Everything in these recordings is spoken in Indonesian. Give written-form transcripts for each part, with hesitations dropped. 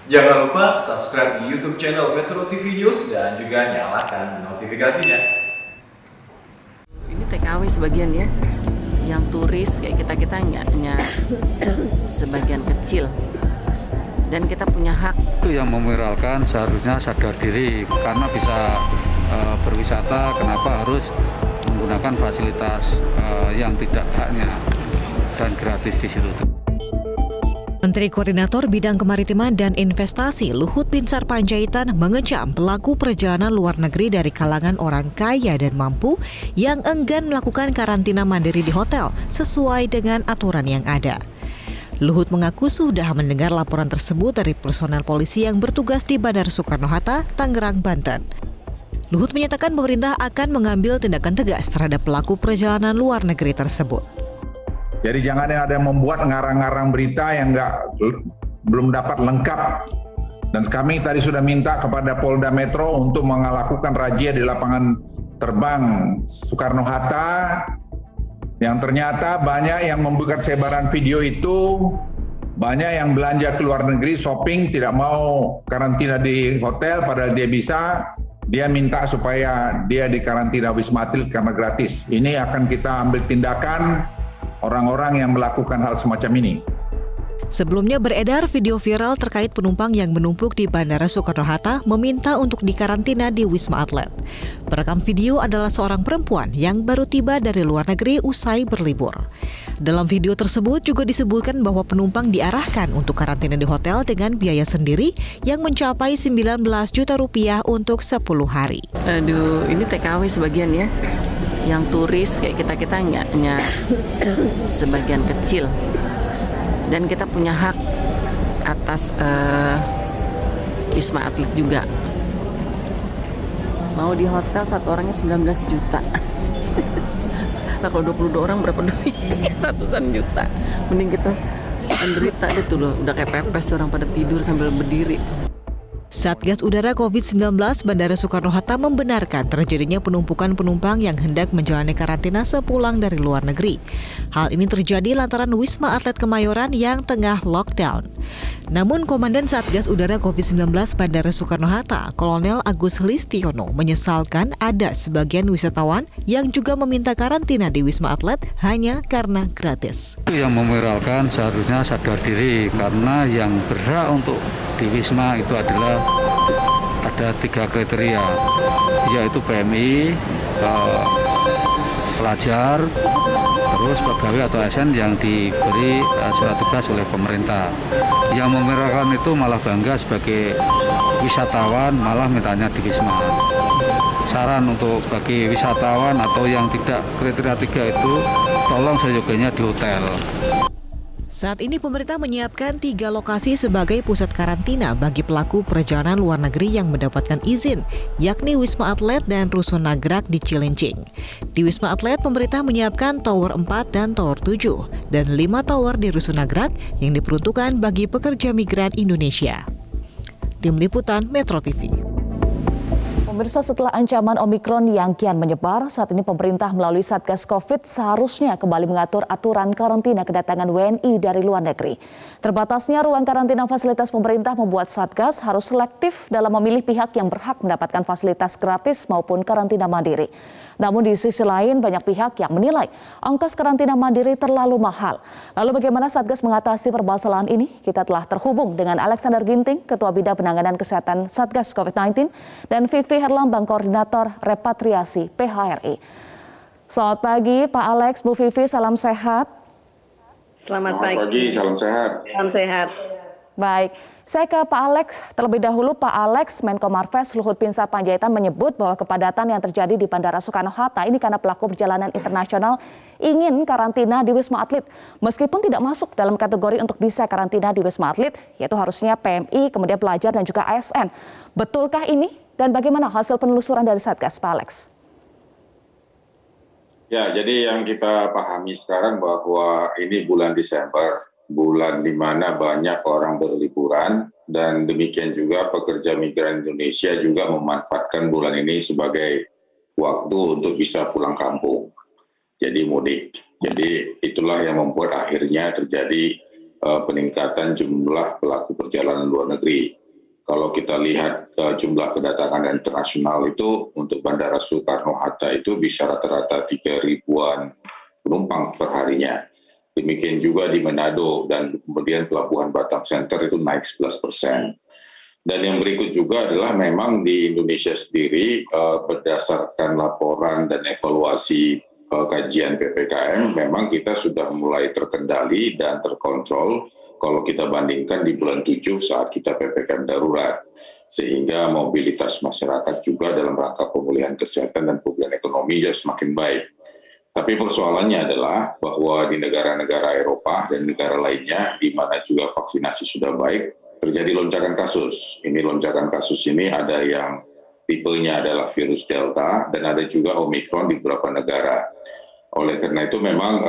Jangan lupa subscribe di YouTube channel Metro TV News dan juga nyalakan notifikasinya. Ini TKW sebagian ya, yang turis kayak kita hanya sebagian kecil, dan kita punya hak. Itu yang memviralkan seharusnya sadar diri karena bisa berwisata, kenapa harus menggunakan fasilitas yang tidak haknya dan gratis di situ. Menteri Koordinator Bidang Kemaritiman dan Investasi Luhut Binsar Panjaitan mengecam pelaku perjalanan luar negeri dari kalangan orang kaya dan mampu yang enggan melakukan karantina mandiri di hotel sesuai dengan aturan yang ada. Luhut mengaku sudah mendengar laporan tersebut dari personel polisi yang bertugas di Bandara Soekarno-Hatta, Tangerang, Banten. Luhut menyatakan pemerintah akan mengambil tindakan tegas terhadap pelaku perjalanan luar negeri tersebut. Jadi jangan ada yang membuat ngarang-ngarang berita yang belum dapat lengkap. Dan kami tadi sudah minta kepada Polda Metro untuk melakukan razia di lapangan terbang Soekarno-Hatta, yang ternyata banyak yang membuat sebaran video itu, banyak yang belanja ke luar negeri, shopping, tidak mau karantina di hotel, padahal dia bisa. Dia minta supaya dia dikarantina Wisma Atlet karena gratis. Ini akan kita ambil tindakan orang-orang yang melakukan hal semacam ini. Sebelumnya beredar video viral terkait penumpang yang menumpuk di Bandara Soekarno-Hatta meminta untuk dikarantina di Wisma Atlet. Perekam video adalah seorang perempuan yang baru tiba dari luar negeri usai berlibur. Dalam video tersebut juga disebutkan bahwa penumpang diarahkan untuk karantina di hotel dengan biaya sendiri yang mencapai 19 juta rupiah untuk 10 hari. Aduh, ini TKW sebagian ya, yang turis kayak kita hanya sebagian kecil, dan kita punya hak atas Wisma Atlet juga. Mau di hotel satu orangnya 19 juta. Nah kalau 22 orang berapa duit? Ratusan juta. Mending kita menderita deh tuh loh, udah kayak pepes orang pada tidur sambil berdiri. Satgas Udara COVID-19 Bandara Soekarno-Hatta membenarkan terjadinya penumpukan penumpang yang hendak menjalani karantina sepulang dari luar negeri. Hal ini terjadi lantaran Wisma Atlet Kemayoran yang tengah lockdown. Namun Komandan Satgas Udara COVID-19 Bandara Soekarno-Hatta, Kolonel Agus Listiono, menyesalkan ada sebagian wisatawan yang juga meminta karantina di Wisma Atlet hanya karena gratis. Itu yang memviralkan seharusnya sadar diri karena yang berhak untuk di Wisma itu adalah ada 3 kriteria, yaitu PMI, pelajar, terus pegawai atau ASN yang diberi surat tugas oleh pemerintah. Yang memerahkan itu malah bangga sebagai wisatawan, malah mintanya di Wisma. Saran untuk bagi wisatawan atau yang tidak kriteria 3 itu, tolong seyogianya di hotel. Saat ini pemerintah menyiapkan 3 lokasi sebagai pusat karantina bagi pelaku perjalanan luar negeri yang mendapatkan izin, yakni Wisma Atlet dan Rusun Nagrak di Cilincing. Di Wisma Atlet, pemerintah menyiapkan Tower 4 dan Tower 7, dan 5 tower di Rusun Nagrak yang diperuntukkan bagi pekerja migran Indonesia. Tim Liputan Metro TV. Pemirsa, setelah ancaman Omikron yang kian menyebar, saat ini pemerintah melalui Satgas Covid seharusnya kembali mengatur aturan karantina kedatangan WNI dari luar negeri. Terbatasnya ruang karantina fasilitas pemerintah membuat Satgas harus selektif dalam memilih pihak yang berhak mendapatkan fasilitas gratis maupun karantina mandiri. Namun di sisi lain banyak pihak yang menilai ongkos karantina mandiri terlalu mahal. Lalu bagaimana Satgas mengatasi permasalahan ini? Kita telah terhubung dengan Alexander Ginting, Ketua Bidang Penanganan Kesehatan Satgas COVID-19, dan Vivi Herlambang, Koordinator Repatriasi PHRI. Selamat pagi Pak Alex, Bu Vivi, salam sehat. Selamat pagi, salam sehat. Salam sehat. Baik, saya ke Pak Alex terlebih dahulu. Pak Alex, Menko Marves Luhut Binsar Panjaitan menyebut bahwa kepadatan yang terjadi di Bandara Soekarno-Hatta ini karena pelaku perjalanan internasional ingin karantina di Wisma Atlet. Meskipun tidak masuk dalam kategori untuk bisa karantina di Wisma Atlet, yaitu harusnya PMI, kemudian pelajar dan juga ASN. Betulkah ini? Dan bagaimana hasil penelusuran dari Satgas, Pak Alex? Ya, jadi yang kita pahami sekarang bahwa ini bulan Desember, bulan di mana banyak orang berliburan, dan demikian juga pekerja migran Indonesia juga memanfaatkan bulan ini sebagai waktu untuk bisa pulang kampung. Jadi mudik. Jadi itulah yang membuat akhirnya terjadi peningkatan jumlah pelaku perjalanan luar negeri. Kalau kita lihat jumlah kedatangan internasional itu untuk Bandara Soekarno-Hatta itu bisa rata-rata 3.000-an penumpang per harinya. Demikian juga di Manado dan kemudian Pelabuhan Batam Center itu naik 11%. Dan yang berikut juga adalah memang di Indonesia sendiri berdasarkan laporan dan evaluasi kajian PPKM, memang kita sudah mulai terkendali dan terkontrol kalau kita bandingkan di bulan 7 saat kita PPKM darurat. Sehingga mobilitas masyarakat juga dalam rangka pemulihan kesehatan dan pemulihan ekonomi juga semakin baik. Tapi persoalannya adalah bahwa di negara-negara Eropa dan negara lainnya, di mana juga vaksinasi sudah baik, terjadi lonjakan kasus. Ini lonjakan kasus ini ada yang tipenya adalah virus Delta dan ada juga Omicron di beberapa negara. Oleh karena itu memang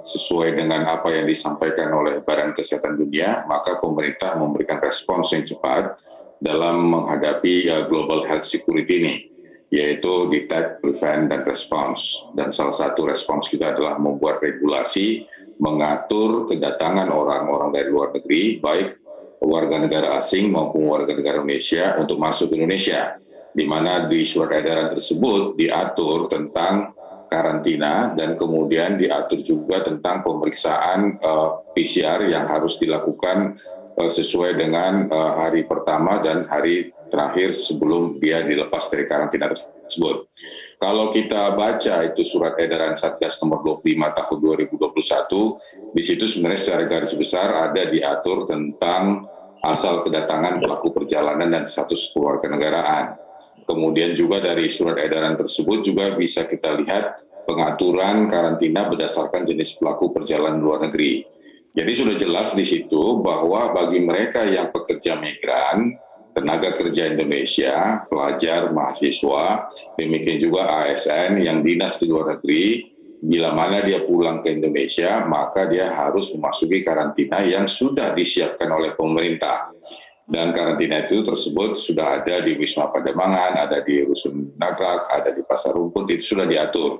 sesuai dengan apa yang disampaikan oleh Badan Kesehatan Dunia, maka pemerintah memberikan respons yang cepat dalam menghadapi global health security ini, yaitu detect, prevent, dan response. Dan salah satu respons kita adalah membuat regulasi, mengatur kedatangan orang-orang dari luar negeri, baik warga negara asing maupun warga negara Indonesia untuk masuk ke Indonesia, di mana di surat edaran tersebut diatur tentang karantina dan kemudian diatur juga tentang pemeriksaan PCR yang harus dilakukan sesuai dengan hari pertama dan hari terakhir sebelum dia dilepas dari karantina tersebut. Kalau kita baca itu surat edaran Satgas nomor 25 tahun 2021, di situ sebenarnya secara garis besar ada diatur tentang asal kedatangan pelaku perjalanan dan status kewarganegaraan. Kemudian juga dari surat edaran tersebut juga bisa kita lihat pengaturan karantina berdasarkan jenis pelaku perjalanan luar negeri. Jadi sudah jelas di situ bahwa bagi mereka yang pekerja migran, tenaga kerja Indonesia, pelajar, mahasiswa, demikian juga ASN yang dinas di luar negeri, bila mana dia pulang ke Indonesia, maka dia harus memasuki karantina yang sudah disiapkan oleh pemerintah. Dan karantina itu tersebut sudah ada di Wisma Pademangan, ada di Rusun Nagrak, ada di Pasar Rumput, itu sudah diatur.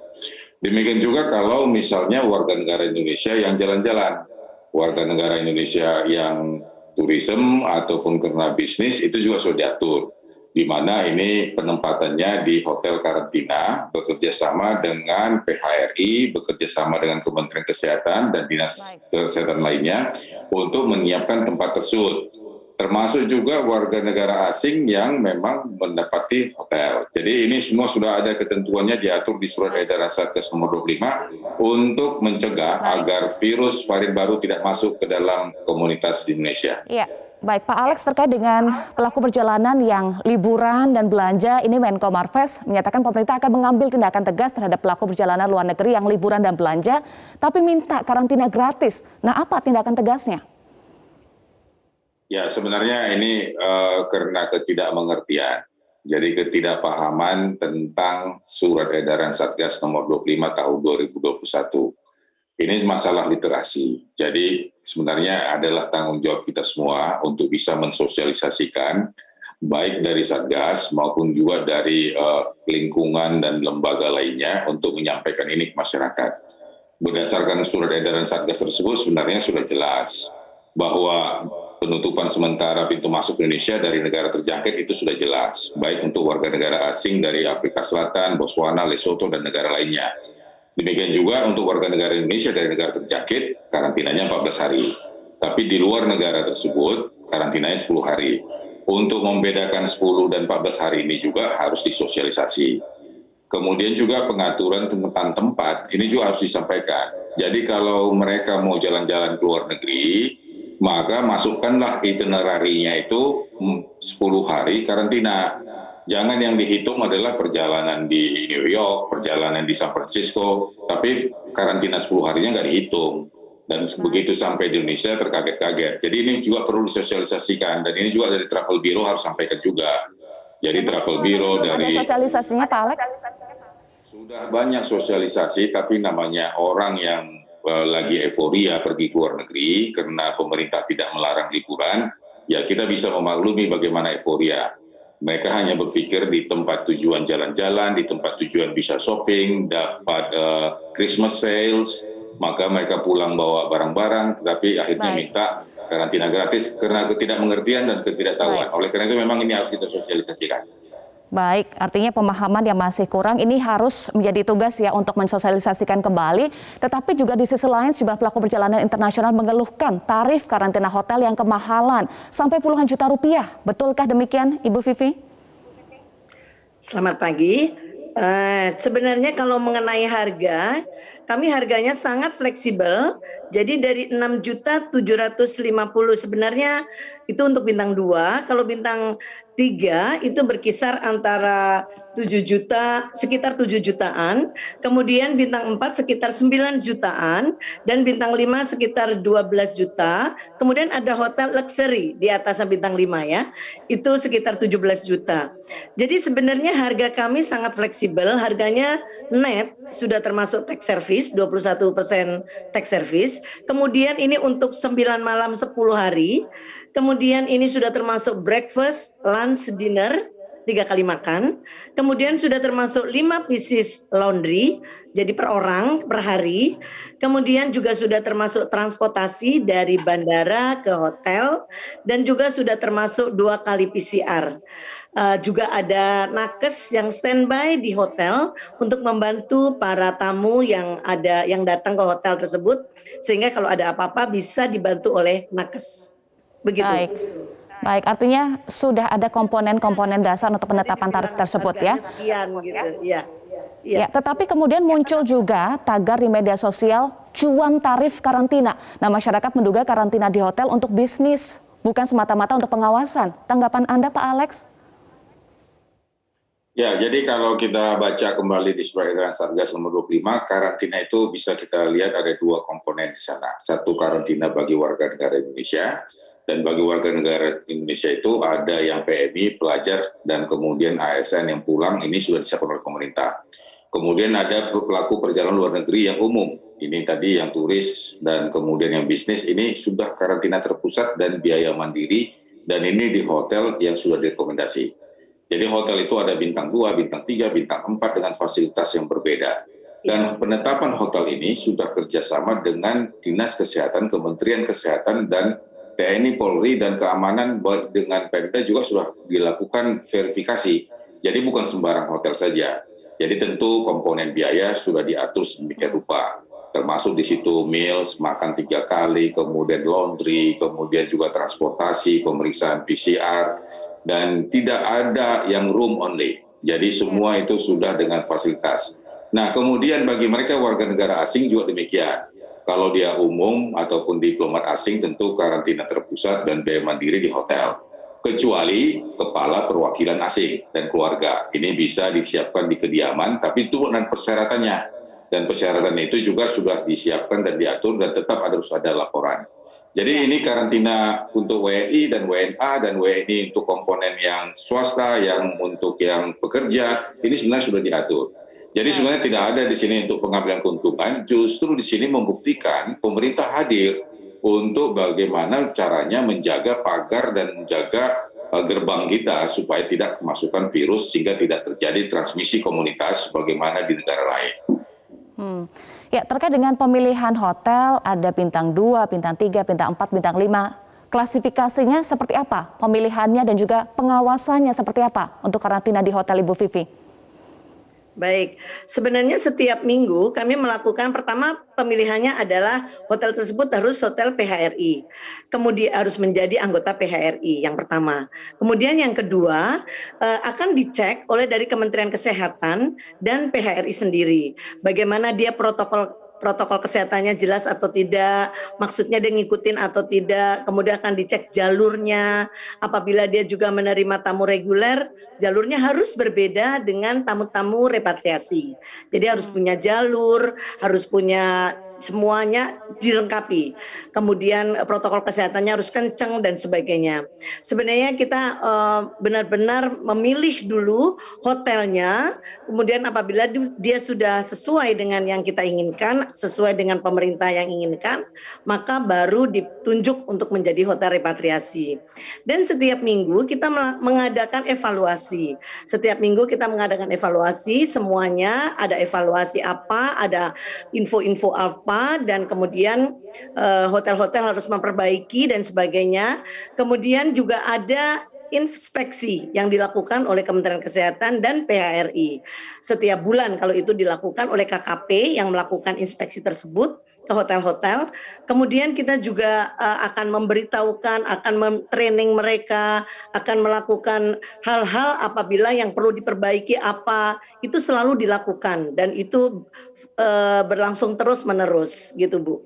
Demikian juga kalau misalnya warga negara Indonesia yang jalan-jalan, warga negara Indonesia yang turisme ataupun karena bisnis, itu juga sudah diatur. Di mana ini penempatannya di hotel karantina, bekerja sama dengan PHRI, bekerja sama dengan Kementerian Kesehatan dan Dinas Kesehatan lainnya untuk menyiapkan tempat tersebut. Termasuk juga warga negara asing yang memang mendapati hotel. Jadi ini semua sudah ada ketentuannya diatur di surat edaran Satgas nomor 25 untuk mencegah agar virus varian baru tidak masuk ke dalam komunitas di Indonesia. Iya, baik Pak Alex, terkait dengan pelaku perjalanan yang liburan dan belanja, ini Menko Marves menyatakan pemerintah akan mengambil tindakan tegas terhadap pelaku perjalanan luar negeri yang liburan dan belanja, tapi minta karantina gratis. Nah, apa tindakan tegasnya? Ya, sebenarnya ini karena ketidakmengertian. Jadi ketidakpahaman tentang surat edaran Satgas nomor 25 tahun 2021. Ini masalah literasi. Jadi sebenarnya adalah tanggung jawab kita semua untuk bisa mensosialisasikan baik dari Satgas maupun juga dari lingkungan dan lembaga lainnya untuk menyampaikan ini ke masyarakat. Berdasarkan surat edaran Satgas tersebut sebenarnya sudah jelas bahwa penutupan sementara pintu masuk Indonesia dari negara terjangkit itu sudah jelas, baik untuk warga negara asing dari Afrika Selatan, Botswana, Lesotho, dan negara lainnya. Demikian juga untuk warga negara Indonesia dari negara terjangkit, karantinanya 14 hari. Tapi di luar negara tersebut, karantinanya 10 hari. Untuk membedakan 10 dan 14 hari ini juga harus disosialisasi. Kemudian juga pengaturan tentang tempat, ini juga harus disampaikan. Jadi kalau mereka mau jalan-jalan ke luar negeri, maka masukkanlah itinerarinya itu 10 hari karantina. Jangan yang dihitung adalah perjalanan di New York, perjalanan di San Francisco, tapi karantina 10 harinya nggak dihitung. Dan begitu sampai di Indonesia terkaget-kaget. Jadi ini juga perlu disosialisasikan, dan ini juga dari Travel Bureau harus sampaikan juga. Jadi Travel Bureau dari... Ada sosialisasinya Pak Alex? Sudah banyak sosialisasi, tapi namanya orang yang lagi euforia pergi ke luar negeri karena pemerintah tidak melarang liburan, ya kita bisa memaklumi bagaimana euforia. Mereka hanya berpikir di tempat tujuan jalan-jalan, di tempat tujuan bisa shopping, dapat Christmas sales, maka mereka pulang bawa barang-barang, tetapi akhirnya Baik. minta karantina gratis karena ketidakmengertian dan ketidaktahuan. Oleh karena itu memang ini harus kita sosialisasikan. Baik, artinya pemahaman yang masih kurang ini harus menjadi tugas ya untuk mensosialisasikan kembali. Tetapi juga di sisi lain sejumlah pelaku perjalanan internasional mengeluhkan tarif karantina hotel yang kemahalan sampai puluhan juta rupiah. Betulkah demikian, Ibu Vivi? Selamat pagi. Sebenarnya kalau mengenai harga, kami harganya sangat fleksibel. Jadi dari 6.750.000 sebenarnya itu untuk bintang 2. Kalau bintang 3 itu berkisar antara 7 juta, sekitar 7 jutaan. Kemudian bintang 4 sekitar 9 jutaan. Dan bintang 5 sekitar 12 juta. Kemudian ada hotel luxury di atas bintang 5 ya. Itu sekitar 17 juta. Jadi sebenarnya harga kami sangat fleksibel. Harganya net sudah termasuk tax service, 21% tax service. Kemudian ini untuk 9 malam 10 hari. Kemudian ini sudah termasuk breakfast, lunch, dinner, 3 kali makan. Kemudian sudah termasuk 5 pieces laundry, jadi per orang, per hari. Kemudian juga sudah termasuk transportasi dari bandara ke hotel. Dan juga sudah termasuk 2 kali PCR. Juga ada nakes yang standby di hotel untuk membantu para tamu yang datang ke hotel tersebut. Sehingga kalau ada apa-apa bisa dibantu oleh nakes. Begitu. Baik, artinya sudah ada komponen-komponen dasar untuk penetapan tarif tersebut ya. Sekian gitu, ya. Ya, tetapi kemudian muncul juga tagar di media sosial cuan tarif karantina. Nah, masyarakat menduga karantina di hotel untuk bisnis, bukan semata-mata untuk pengawasan. Tanggapan Anda, Pak Alex? Ya, jadi kalau kita baca kembali di surat edaran Satgas nomor 25, karantina itu bisa kita lihat ada 2 komponen di sana. Satu karantina bagi warga negara Indonesia, dan bagi warga negara Indonesia itu ada yang PMI, pelajar, dan kemudian ASN yang pulang, ini sudah disiapkan oleh pemerintah. Kemudian ada pelaku perjalanan luar negeri yang umum, ini tadi yang turis dan kemudian yang bisnis, ini sudah karantina terpusat dan biaya mandiri, dan ini di hotel yang sudah direkomendasi. Jadi hotel itu ada bintang 2, bintang 3, bintang 4 dengan fasilitas yang berbeda. Dan penetapan hotel ini sudah kerjasama dengan Dinas Kesehatan, Kementerian Kesehatan, dan TNI, Polri, dan keamanan dengan Pemda juga sudah dilakukan verifikasi. Jadi bukan sembarang hotel saja. Jadi tentu komponen biaya sudah diatur sedemikian rupa. Termasuk di situ meals, makan 3 kali, kemudian laundry, kemudian juga transportasi, pemeriksaan PCR, dan tidak ada yang room only. Jadi semua itu sudah dengan fasilitas. Nah, kemudian bagi mereka warga negara asing juga demikian. Kalau dia umum ataupun diplomat asing tentu karantina terpusat dan biaya mandiri di hotel. Kecuali kepala perwakilan asing dan keluarga. Ini bisa disiapkan di kediaman, tapi itu dengan persyaratannya. Dan persyaratan itu juga sudah disiapkan dan diatur dan tetap harus ada laporan. Jadi ini karantina untuk WNI dan WNA dan WNI untuk komponen yang swasta, yang untuk yang pekerja, ini sebenarnya sudah diatur. Jadi sebenarnya tidak ada di sini untuk pengambilan keuntungan, justru di sini membuktikan pemerintah hadir untuk bagaimana caranya menjaga pagar dan menjaga gerbang kita supaya tidak kemasukan virus sehingga tidak terjadi transmisi komunitas sebagaimana di negara lain. Ya, terkait dengan pemilihan hotel, ada bintang 2, bintang 3, bintang 4, bintang 5. Klasifikasinya seperti apa? Pemilihannya dan juga pengawasannya seperti apa untuk karantina di hotel, Ibu Vivi? Baik, sebenarnya setiap minggu kami melakukan, pertama pemilihannya adalah hotel tersebut harus hotel PHRI, kemudian harus menjadi anggota PHRI yang pertama. Kemudian yang kedua akan dicek oleh dari Kementerian Kesehatan dan PHRI sendiri, bagaimana dia protokol kesehatannya jelas atau tidak, maksudnya dia ngikutin atau tidak, kemudian akan dicek jalurnya, apabila dia juga menerima tamu reguler, jalurnya harus berbeda dengan tamu-tamu repatriasi. Jadi harus punya jalur, harus punya semuanya dilengkapi. Kemudian protokol kesehatannya harus kencang dan sebagainya. Sebenarnya kita benar-benar memilih dulu hotelnya, kemudian apabila dia sudah sesuai dengan yang kita inginkan, sesuai dengan pemerintah yang inginkan, maka baru ditunjuk untuk menjadi hotel repatriasi. Dan setiap minggu kita mengadakan evaluasi. Setiap minggu kita mengadakan evaluasi, semuanya ada evaluasi apa, ada info-info apa pompa dan kemudian hotel-hotel harus memperbaiki dan sebagainya. Kemudian juga ada inspeksi yang dilakukan oleh Kementerian Kesehatan dan PHRI. Setiap bulan kalau itu dilakukan oleh KKP yang melakukan inspeksi tersebut ke hotel-hotel. Kemudian kita juga akan memberitahukan, akan training mereka, akan melakukan hal-hal apabila yang perlu diperbaiki apa, itu selalu dilakukan dan itu berlangsung terus-menerus gitu Bu.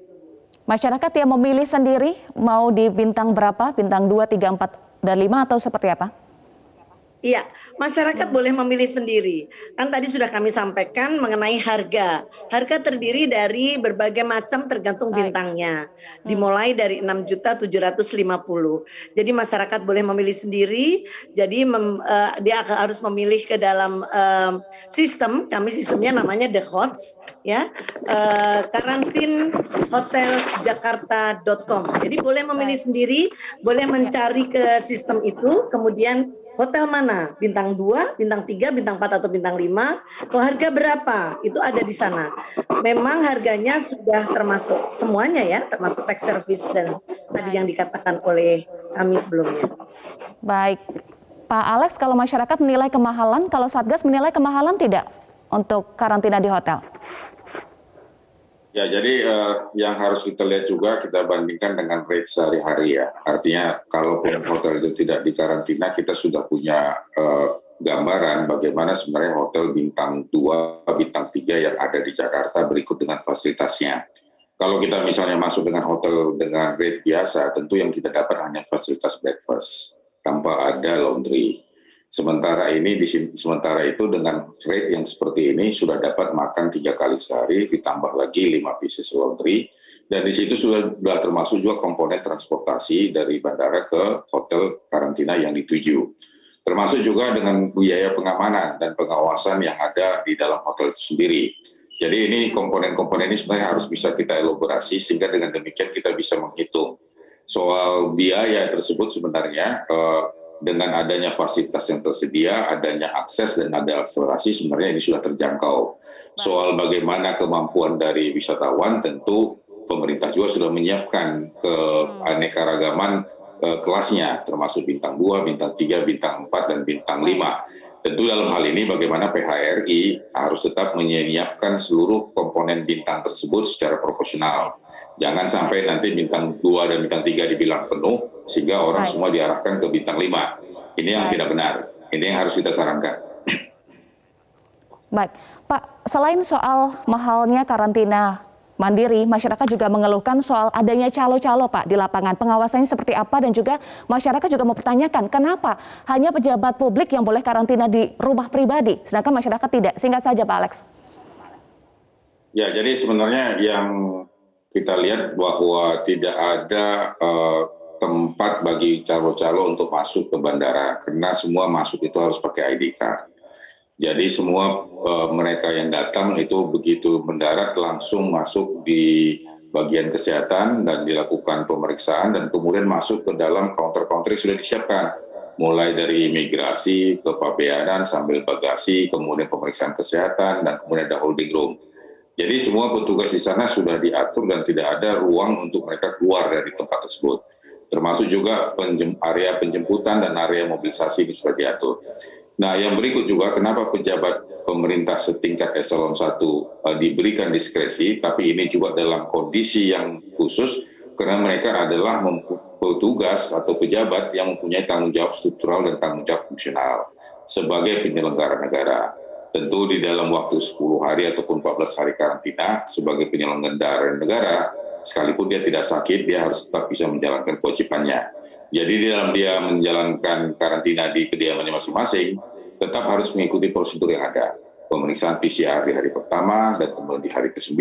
Masyarakat yang memilih sendiri mau di bintang berapa? Bintang 2, 3, 4, dan 5 atau seperti apa? Iya, masyarakat boleh memilih sendiri. Kan tadi sudah kami sampaikan mengenai harga. Harga terdiri dari berbagai macam tergantung bintangnya. Dimulai dari 6.750.000. Jadi masyarakat boleh memilih sendiri. Jadi dia harus memilih ke dalam sistem. Kami sistemnya namanya The Hots, ya. karantinhotelsjakarta.com. Jadi boleh memilih sendiri, boleh mencari ke sistem itu, kemudian hotel mana? Bintang 2, bintang 3, bintang 4 atau bintang 5? Kalau harga berapa? Itu ada di sana. Memang harganya sudah termasuk semuanya ya, termasuk tax service dan tadi yang dikatakan oleh kami sebelumnya. Baik, Pak Alex, kalau masyarakat menilai kemahalan, kalau Satgas menilai kemahalan tidak untuk karantina di hotel? Ya, jadi yang harus kita lihat juga kita bandingkan dengan rate sehari-hari ya. Artinya kalaupun hotel itu tidak dikarantina, kita sudah punya gambaran bagaimana sebenarnya hotel bintang 2, bintang 3 yang ada di Jakarta berikut dengan fasilitasnya. Kalau kita misalnya masuk dengan hotel dengan rate biasa, tentu yang kita dapat hanya fasilitas breakfast tanpa ada laundry. Sementara itu dengan rate yang seperti ini sudah dapat makan 3 kali sehari, ditambah lagi 5 pieces laundry, dan di situ sudah termasuk juga komponen transportasi dari bandara ke hotel karantina yang dituju. Termasuk juga dengan biaya pengamanan dan pengawasan yang ada di dalam hotel itu sendiri. Jadi ini komponen-komponen ini sebenarnya harus bisa kita elaborasi sehingga dengan demikian kita bisa menghitung. Soal biaya tersebut sebenarnya dengan adanya fasilitas yang tersedia, adanya akses dan ada akselerasi sebenarnya ini sudah terjangkau. Soal bagaimana kemampuan dari wisatawan tentu pemerintah juga sudah menyiapkan keanekaragaman kelasnya termasuk bintang 2, bintang 3, bintang 4 dan bintang 5. Tentu dalam hal ini bagaimana PHRI harus tetap menyiapkan seluruh komponen bintang tersebut secara proporsional. Jangan sampai nanti bintang 2 dan bintang 3 dibilang penuh, sehingga orang semua diarahkan ke bintang 5. Ini yang tidak benar. Ini yang harus kita sarankan. Baik, Pak, selain soal mahalnya karantina mandiri, masyarakat juga mengeluhkan soal adanya calo-calo Pak di lapangan. Pengawasannya seperti apa dan juga masyarakat juga mempertanyakan kenapa hanya pejabat publik yang boleh karantina di rumah pribadi, sedangkan masyarakat tidak. Singkat saja Pak Alex. Ya, jadi sebenarnya yang kita lihat bahwa tidak ada tempat bagi calo-calo untuk masuk ke bandara karena semua masuk itu harus pakai ID card. Jadi semua mereka yang datang itu begitu mendarat langsung masuk di bagian kesehatan dan dilakukan pemeriksaan dan kemudian masuk ke dalam counter-counter yang sudah disiapkan. Mulai dari imigrasi, ke pabeanan, sambil bagasi, kemudian pemeriksaan kesehatan dan kemudian ada holding room. Jadi semua petugas di sana sudah diatur dan tidak ada ruang untuk mereka keluar dari tempat tersebut. Termasuk juga area penjemputan dan area mobilisasi ini sudah diatur. Nah, yang berikut juga kenapa pejabat pemerintah setingkat eselon 1 diberikan diskresi, tapi ini juga dalam kondisi yang khusus karena mereka adalah petugas atau pejabat yang mempunyai tanggung jawab struktural dan tanggung jawab fungsional sebagai penyelenggara negara. Tentu di dalam waktu 10 hari ataupun 14 hari karantina sebagai penyelenggara negara, sekalipun dia tidak sakit, dia harus tetap bisa menjalankan kewajibannya. Jadi di dalam dia menjalankan karantina di kediamannya masing-masing, tetap harus mengikuti prosedur yang ada. Pemeriksaan PCR di hari pertama, dan kemudian di hari ke-9,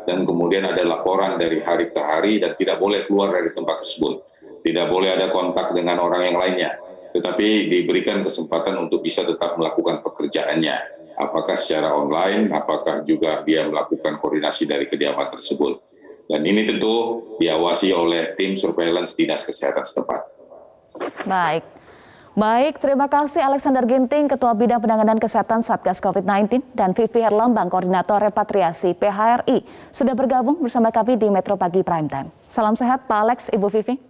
dan kemudian ada laporan dari hari ke hari, dan tidak boleh keluar dari tempat tersebut. Tidak boleh ada kontak dengan orang yang lainnya, tetapi diberikan kesempatan untuk bisa tetap melakukan pekerjaannya. Apakah secara online, apakah juga dia melakukan koordinasi dari kediaman tersebut. Dan ini tentu diawasi oleh tim surveillance Dinas Kesehatan setempat. Baik. Baik, terima kasih Alexander Ginting, Ketua Bidang Penanganan Kesehatan Satgas COVID-19, dan Vivi Herlambang, Koordinator Repatriasi PHRI, sudah bergabung bersama kami di Metro Pagi Prime Time. Salam sehat Pak Alex, Ibu Vivi.